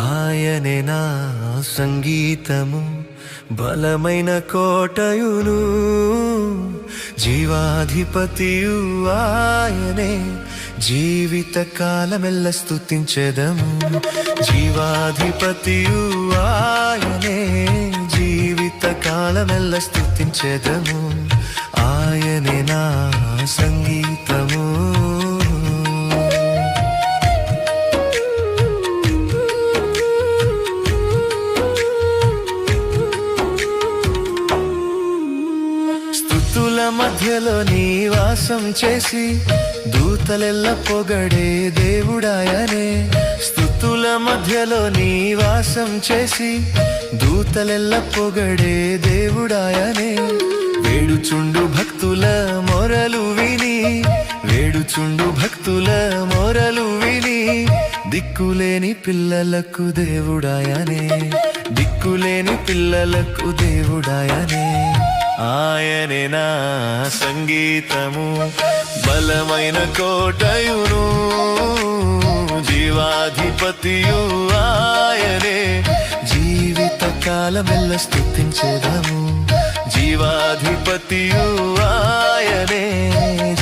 ఆయనే నా సంగీతము, బలమైన కోటయును, జీవాధిపతియు ఆయనే, జీవిత కాలమెల్ల స్తుతించెదము. జీవాధిపతియు ఆయనే, జీవిత కాలమెల్ల స్తుతించెదము. ఆయనే నా సంగీతము. స్తుతుల మధ్యలో నివాసం చేసి దూతలెల్ల పొగడే దేవుడాయనే. స్తుతుల మధ్యలో నివాసం చేసి దూతలెల్ల పొగడే దేవుడాయనే. వేడుచుండు భక్తుల మొరలు విని, వేడుచుండు భక్తుల మొరలు విని, దిక్కులేని పిల్లలకు దేవుడాయనే, దిక్కులేని పిల్లలకు దేవుడాయనే. ఆయనే నా సంగీతము, బలమైన కోటయును, జీవాధిపతియు ఆయనే, జీవిత కాలమెల్ల స్తుతించెదము. జీవాధిపతియు ఆయనే,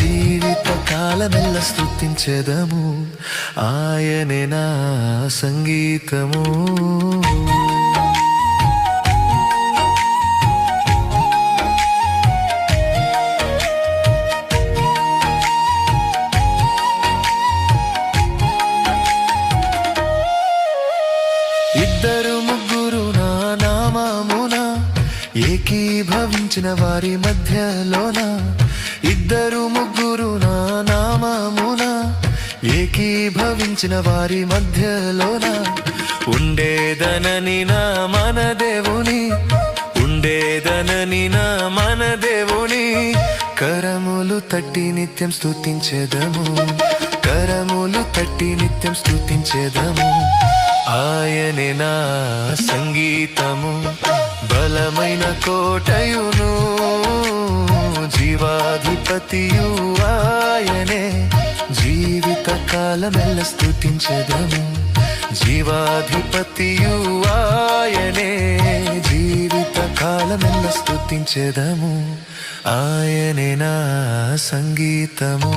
జీవిత కాలమెల్ల స్తుతించెదము. ఆయనే నా సంగీతము. ఇద్దరు ముగ్గురు నా నామమున ఏకీభవించిన వారి మధ్యలోన, ఇద్దరు ముగ్గురు నా నామమున ఏకీభవించిన వారి మధ్యలోన, ఉండేదనని నా మన దేవుని, ఉండేదనని నా మన దేవుని, కరములు తట్టి నిత్యం స్తుతించెదము, కరములు తట్టి నిత్యం స్తుతించెదము. ఆయనే నా సంగీతము, బలమైన కోటయును, జీవాధిపతియు ఆయనే, జీవిత కాలమెల్ల స్తుతించెదము. జీవాధిపతియు ఆయనే, జీవిత కాలమెల్ల స్తుతించెదము. ఆయనే నా సంగీతము.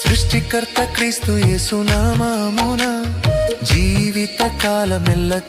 సృష్టికర్త క్రీస్తు యేసు నామమున జీవిత కాలమెల్ల